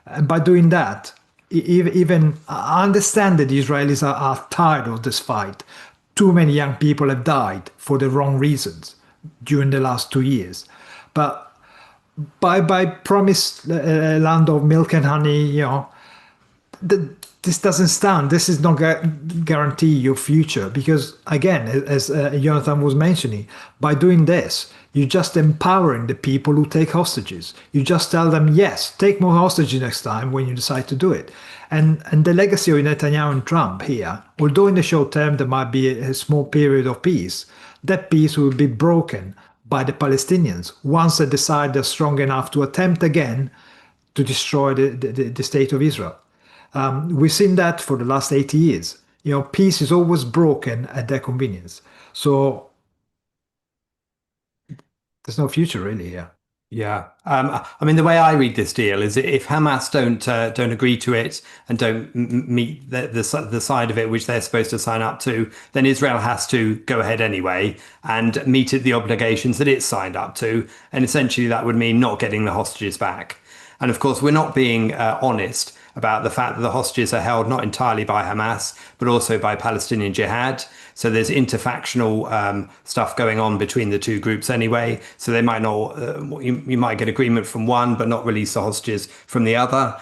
And by doing that, Even I understand that the Israelis are tired of this fight. Too many young people have died for the wrong reasons during the last 2 years. But by promised land of milk and honey, this doesn't stand. This is not guarantee your future because, again, as Jonathan was mentioning, by doing this, you're just empowering the people who take hostages. You just tell them, yes, take more hostages next time when you decide to do it. And the legacy of Netanyahu and Trump here, although in the short term there might be a small period of peace, that peace will be broken by the Palestinians once they decide they're strong enough to attempt again to destroy the state of Israel. We've seen that for the last 80 years. Peace is always broken at their convenience. So there's no future really here. Yeah, I mean, the way I read this deal is if Hamas don't agree to it and don't meet the side of it which they're supposed to sign up to, then Israel has to go ahead anyway and meet the obligations that it's signed up to, and essentially that would mean not getting the hostages back. And of course, we're not being honest about the fact that the hostages are held not entirely by Hamas, but also by Palestinian Jihad. So there's interfactional stuff going on between the two groups anyway. So they might not, you might get agreement from one, but not release the hostages from the other.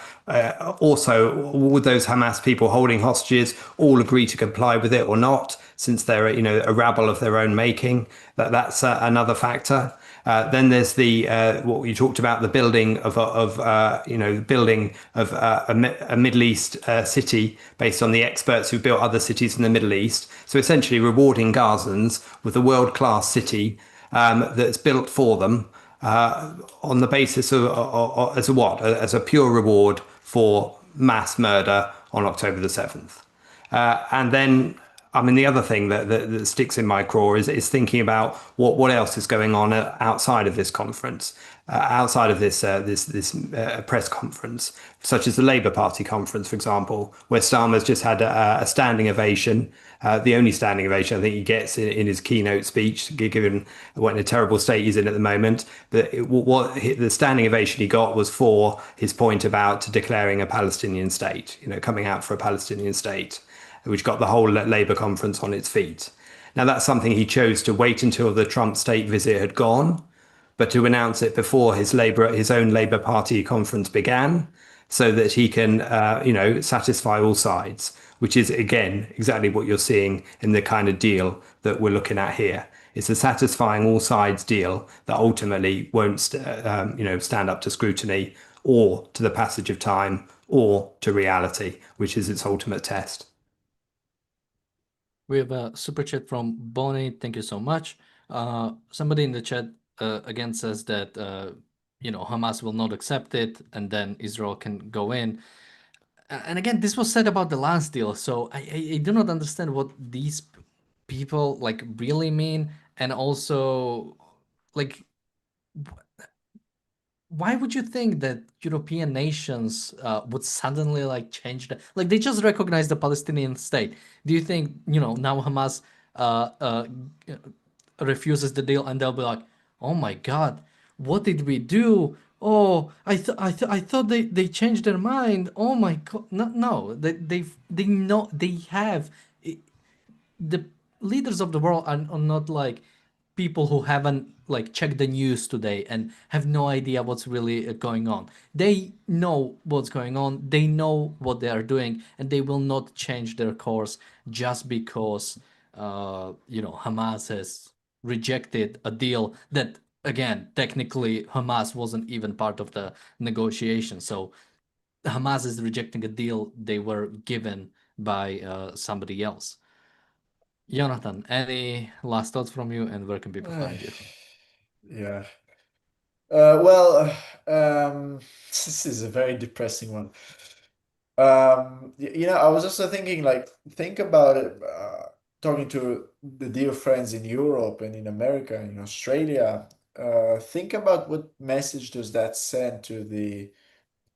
Also, would those Hamas people holding hostages all agree to comply with it or not, since they're a rabble of their own making? That's another factor. Then there's the what you talked about, the building of a Middle East city based on the experts who built other cities in the Middle East. So essentially rewarding Gazans with a world-class city that's built for them on the basis of as a pure reward for mass murder on October the 7th. And then, I mean, the other thing that sticks in my craw is thinking about what else is going on outside of this conference, outside of this press conference, such as the Labour Party conference, for example, where Starmer's just had a standing ovation, the only standing ovation I think he gets in his keynote speech, given what in a terrible state he's in at the moment. But the standing ovation he got was for his point about declaring a Palestinian state, coming out for a Palestinian state, which got the whole Labour conference on its feet. Now, that's something he chose to wait until the Trump state visit had gone, but to announce it before his own Labour Party conference began, so that he can, satisfy all sides, which is, again, exactly what you're seeing in the kind of deal that we're looking at here. It's a satisfying all sides deal that ultimately won't, stand up to scrutiny or to the passage of time or to reality, which is its ultimate test. We have a super chat from Bonnie. Thank you so much. Somebody in the chat again says that Hamas will not accept it, and then Israel can go in. And again, this was said about the last deal, so I do not understand what these people really mean, and also why would you think that European nations would suddenly change they just recognize the Palestinian state? Do you think now Hamas refuses the deal and they'll be like, oh my God, what did we do? Oh, I thought they changed their mind. Oh my God, no, they know they have the leaders of the world are not people who haven't checked the news today and have no idea what's really going on. They know what's going on. They know what they are doing, and they will not change their course just because Hamas has rejected a deal that, again, technically Hamas wasn't even part of the negotiation. So Hamas is rejecting a deal they were given by somebody else. Jonathan, any last thoughts from you, and where can people find you? Yeah. Well, this is a very depressing one. I was also thinking, think about it, talking to the dear friends in Europe and in America and in Australia. Think about what message does that send to the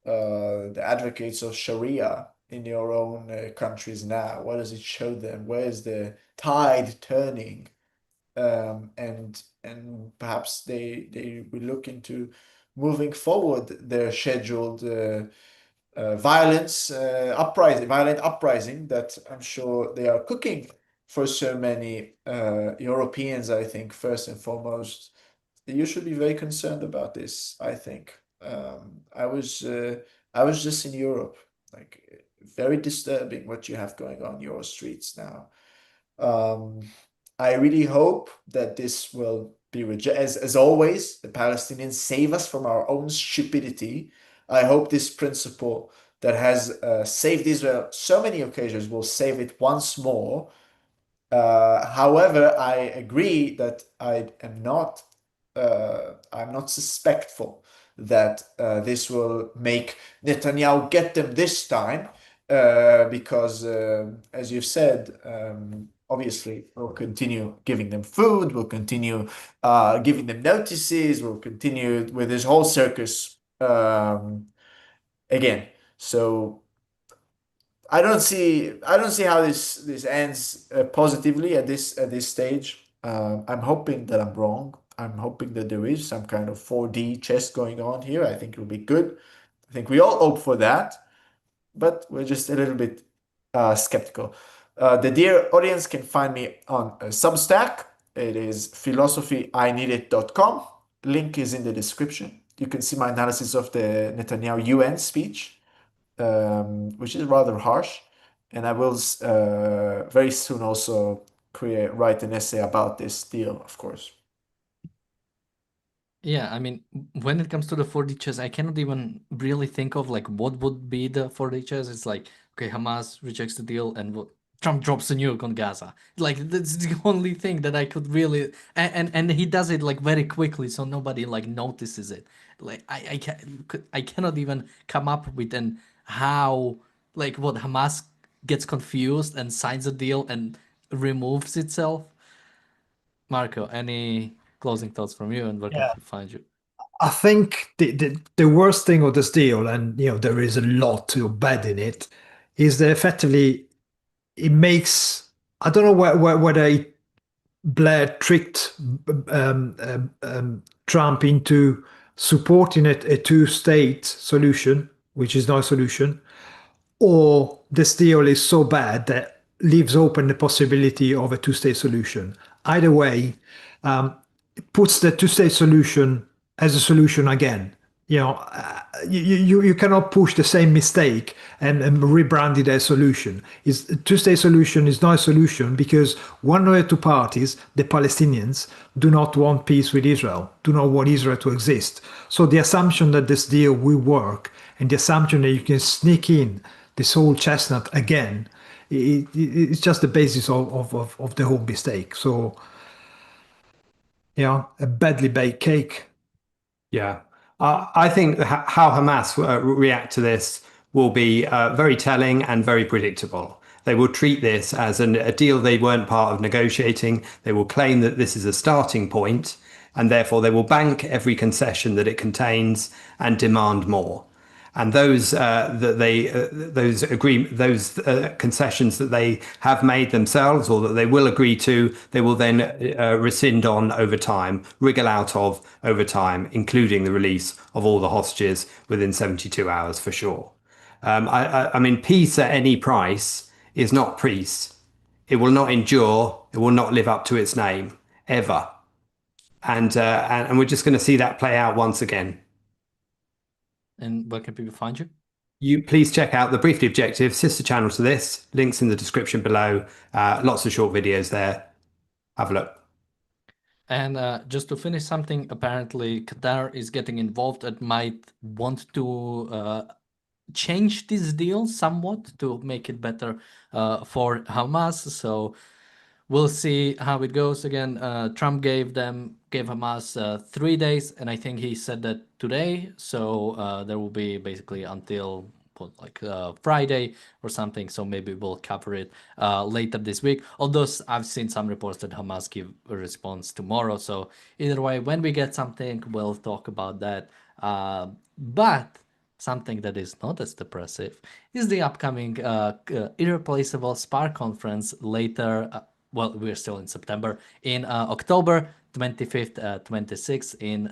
advocates of Sharia in your own countries now? What does it show them? Where is the tide turning? And perhaps they will look into moving forward their scheduled violence, violent uprising that I'm sure they are cooking for so many Europeans. I think first and foremost, you should be very concerned about this. I think I was just in Europe, like very disturbing what you have going on your streets now. Um, I really hope that this will be rejected. As always, the Palestinians save us from our own stupidity. I hope this principle that has saved Israel so many occasions will save it once more. However, I agree that I'm not suspectful that this will make Netanyahu get them this time, because, as you've said, obviously we'll continue giving them food, we'll continue giving them notices, we'll continue with this whole circus again. So I don't see how this ends positively at this stage. I'm hoping that I'm wrong. I'm hoping that there is some kind of 4D chess going on here. I think it'll be good. I think we all hope for that, but we're just a little bit skeptical. The dear audience can find me on Substack. It is philosophyinineedit.com. Link is in the description. You can see my analysis of the Netanyahu UN speech, which is rather harsh. And I will very soon also write an essay about this deal, of course. Yeah, I mean, when it comes to the 4D chess, I cannot even really think of like what would be the 4D chess. It's like, okay, Hamas rejects the deal and Trump drops a nuke on Gaza. Like that's the only thing that I could really, and he does it like very quickly, so nobody like notices it. Like I cannot even come up with an how like what Hamas gets confused and signs a deal and removes itself. Marco, any closing thoughts from you, and where can Yeah. people find you? I think the worst thing of this deal, and there is a lot to bad in it, is that effectively it makes, I don't know whether Blair tricked Trump into supporting a two-state solution, which is not a solution, or this deal is so bad that leaves open the possibility of a two-state solution. Either way, it puts the two-state solution as a solution again. You cannot push the same mistake and rebrand it as solution. A two-state solution is not a solution because one of the two parties, the Palestinians, do not want peace with Israel, do not want Israel to exist. So the assumption that this deal will work and the assumption that you can sneak in this whole chestnut again, it's just the basis of the whole mistake. So, a badly baked cake. Yeah. I think how Hamas react to this will be very telling and very predictable. They will treat this as a deal they weren't part of negotiating. They will claim that this is a starting point, and therefore they will bank every concession that it contains and demand more. And those concessions that they have made themselves or that they will agree to, they will then rescind on over time, wriggle out of over time, including the release of all the hostages within 72 hours for sure. I mean, peace at any price is not peace. It will not endure. It will not live up to its name ever. And we're just going to see that play out once again. And where can people find you? You please check out the Briefly Objective sister channel to this. Links in the description below. Lots of short videos there. Have a look. And just to finish something, apparently Qatar is getting involved and might want to change this deal somewhat to make it better for Hamas. So we'll see how it goes. Again, Trump gave Hamas 3 days, and I think he said that today. So there will be basically until Friday or something. So maybe we'll cover it later this week. Although I've seen some reports that Hamas give a response tomorrow. So either way, when we get something, we'll talk about that. But something that is not as depressive is the upcoming Irreplaceable Spark conference later. Well, we're still in September, in October 25th, 26th in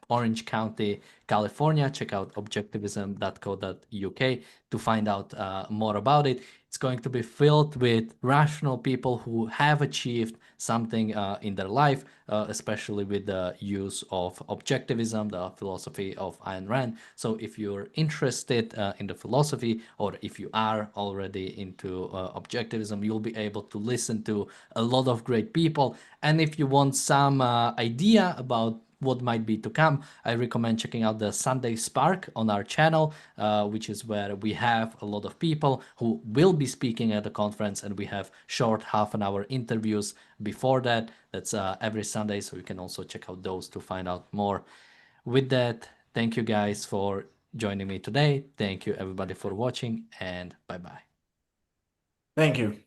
Orange County, California. Check out objectivism.co.uk to find out more about it. It's going to be filled with rational people who have achieved something in their life, especially with the use of objectivism, the philosophy of Ayn Rand. So if you're interested in the philosophy, or if you are already into objectivism, you'll be able to listen to a lot of great people. And if you want some idea about what might be to come, I recommend checking out the Sunday Spark on our channel, which is where we have a lot of people who will be speaking at the conference, and we have short half-an-hour interviews before that. That's every Sunday, so you can also check out those to find out more. With that, thank you guys for joining me today. Thank you everybody for watching, and bye-bye. Thank you.